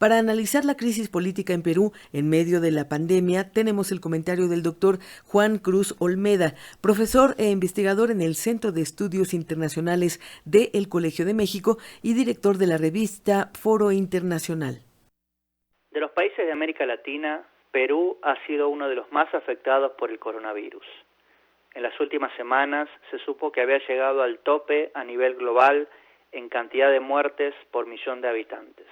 Para analizar la crisis política en Perú en medio de la pandemia, tenemos el comentario del doctor Juan Cruz Olmeda, profesor e investigador en el Centro de Estudios Internacionales del Colegio de México y director de la revista Foro Internacional. De los países de América Latina, Perú ha sido uno de los más afectados por el coronavirus. En las últimas semanas se supo que había llegado al tope a nivel global en cantidad de muertes por millón de habitantes.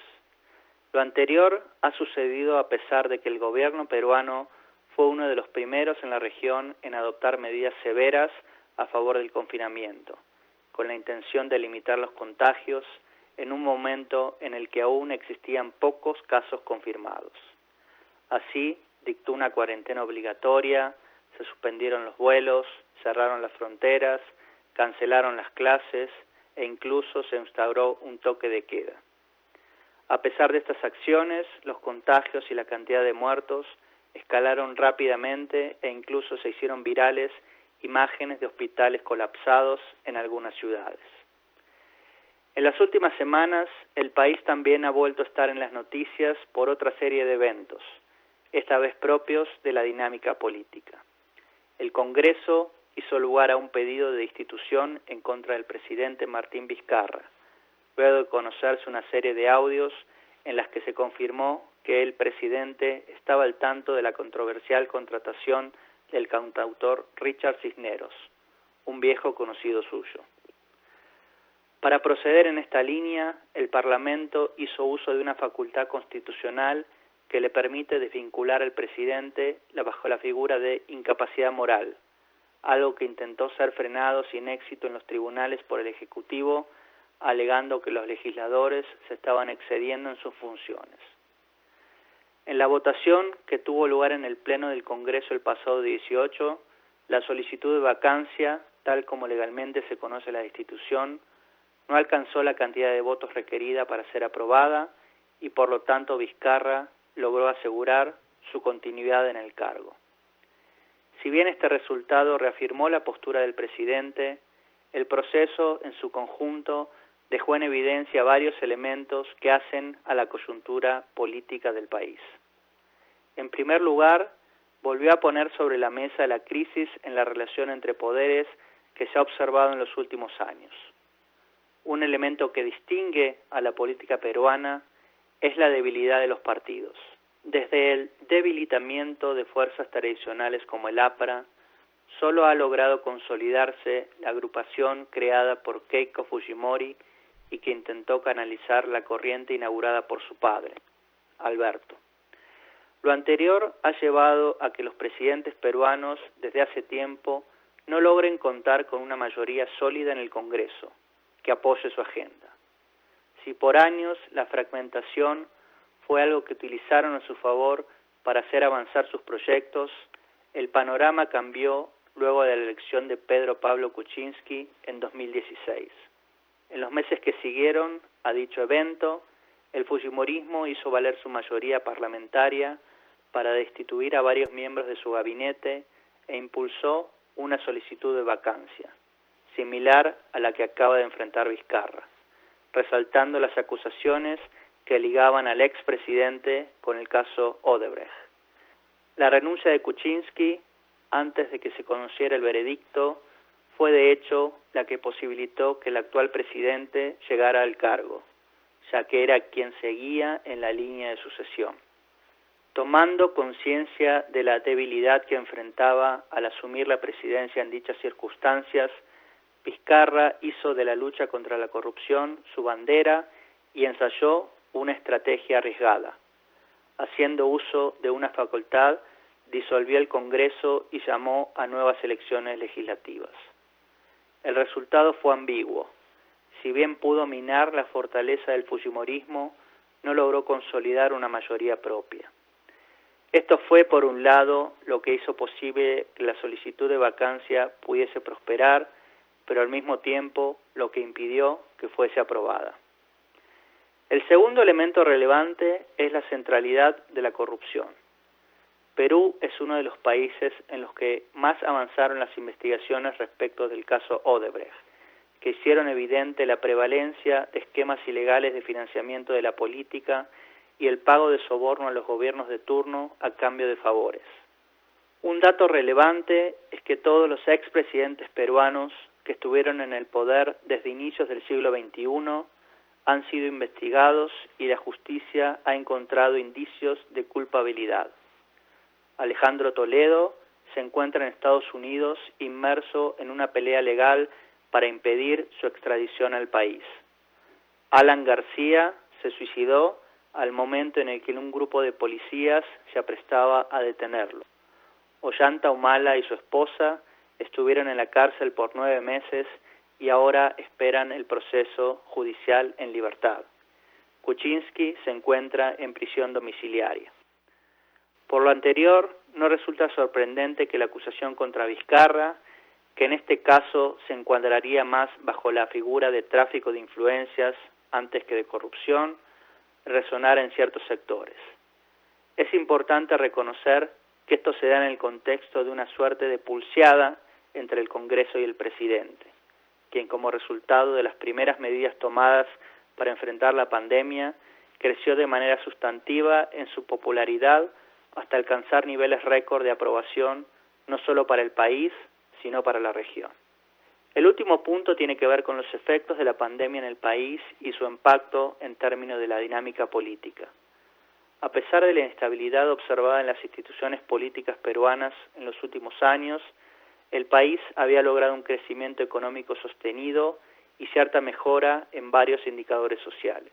Lo anterior ha sucedido a pesar de que el gobierno peruano fue uno de los primeros en la región en adoptar medidas severas a favor del confinamiento, con la intención de limitar los contagios en un momento en el que aún existían pocos casos confirmados. Así, dictó una cuarentena obligatoria, se suspendieron los vuelos, cerraron las fronteras, cancelaron las clases e incluso se instauró un toque de queda. A pesar de estas acciones, los contagios y la cantidad de muertos escalaron rápidamente e incluso se hicieron virales imágenes de hospitales colapsados en algunas ciudades. En las últimas semanas, el país también ha vuelto a estar en las noticias por otra serie de eventos, esta vez propios de la dinámica política. El Congreso hizo lugar a un pedido de destitución en contra del presidente Martín Vizcarra, luego de conocerse una serie de audios en las que se confirmó que el presidente estaba al tanto de la controversial contratación del cantautor Richard Cisneros, un viejo conocido suyo. Para proceder en esta línea, el Parlamento hizo uso de una facultad constitucional que le permite desvincular al presidente bajo la figura de incapacidad moral, algo que intentó ser frenado sin éxito en los tribunales por el Ejecutivo, alegando que los legisladores se estaban excediendo en sus funciones. En la votación que tuvo lugar en el Pleno del Congreso el pasado 18, la solicitud de vacancia, tal como legalmente se conoce la destitución, no alcanzó la cantidad de votos requerida para ser aprobada y por lo tanto Vizcarra logró asegurar su continuidad en el cargo. Si bien este resultado reafirmó la postura del presidente, el proceso en su conjunto dejó en evidencia varios elementos que hacen a la coyuntura política del país. En primer lugar, volvió a poner sobre la mesa la crisis en la relación entre poderes que se ha observado en los últimos años. Un elemento que distingue a la política peruana es la debilidad de los partidos. Desde el debilitamiento de fuerzas tradicionales como el APRA, solo ha logrado consolidarse la agrupación creada por Keiko Fujimori y que intentó canalizar la corriente inaugurada por su padre, Alberto. Lo anterior ha llevado a que los presidentes peruanos desde hace tiempo no logren contar con una mayoría sólida en el Congreso que apoye su agenda. Si por años la fragmentación fue algo que utilizaron a su favor para hacer avanzar sus proyectos, el panorama cambió luego de la elección de Pedro Pablo Kuczynski en 2016. En los meses que siguieron a dicho evento, el fujimorismo hizo valer su mayoría parlamentaria para destituir a varios miembros de su gabinete e impulsó una solicitud de vacancia, similar a la que acaba de enfrentar Vizcarra, resaltando las acusaciones que ligaban al expresidente con el caso Odebrecht. La renuncia de Kuczynski, antes de que se conociera el veredicto, fue de hecho la que posibilitó que el actual presidente llegara al cargo, ya que era quien seguía en la línea de sucesión. Tomando conciencia de la debilidad que enfrentaba al asumir la presidencia en dichas circunstancias, Vizcarra hizo de la lucha contra la corrupción su bandera y ensayó una estrategia arriesgada. Haciendo uso de una facultad, disolvió el Congreso y llamó a nuevas elecciones legislativas. El resultado fue ambiguo. Si bien pudo minar la fortaleza del fujimorismo, no logró consolidar una mayoría propia. Esto fue, por un lado, lo que hizo posible que la solicitud de vacancia pudiese prosperar, pero al mismo tiempo lo que impidió que fuese aprobada. El segundo elemento relevante es la centralidad de la corrupción. Perú es uno de los países en los que más avanzaron las investigaciones respecto del caso Odebrecht, que hicieron evidente la prevalencia de esquemas ilegales de financiamiento de la política y el pago de soborno a los gobiernos de turno a cambio de favores. Un dato relevante es que todos los expresidentes peruanos que estuvieron en el poder desde inicios del siglo XXI han sido investigados y la justicia ha encontrado indicios de culpabilidad. Alejandro Toledo se encuentra en Estados Unidos inmerso en una pelea legal para impedir su extradición al país. Alan García se suicidó al momento en el que un grupo de policías se aprestaba a detenerlo. Ollanta Humala y su esposa estuvieron en la cárcel por 9 meses y ahora esperan el proceso judicial en libertad. Kuczynski se encuentra en prisión domiciliaria. Por lo anterior, no resulta sorprendente que la acusación contra Vizcarra, que en este caso se encuadraría más bajo la figura de tráfico de influencias antes que de corrupción, resonara en ciertos sectores. Es importante reconocer que esto se da en el contexto de una suerte de pulseada entre el Congreso y el presidente, quien como resultado de las primeras medidas tomadas para enfrentar la pandemia, creció de manera sustantiva en su popularidad hasta alcanzar niveles récord de aprobación no solo para el país, sino para la región. El último punto tiene que ver con los efectos de la pandemia en el país y su impacto en términos de la dinámica política. A pesar de la inestabilidad observada en las instituciones políticas peruanas en los últimos años, el país había logrado un crecimiento económico sostenido y cierta mejora en varios indicadores sociales.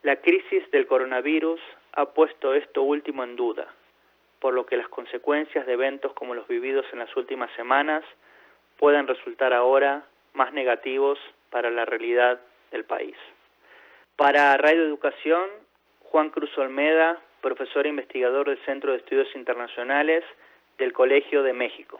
La crisis del coronavirus ha puesto esto último en duda, por lo que las consecuencias de eventos como los vividos en las últimas semanas pueden resultar ahora más negativos para la realidad del país. Para Radio Educación, Juan Cruz Olmeda, profesor e investigador del Centro de Estudios Internacionales del Colegio de México.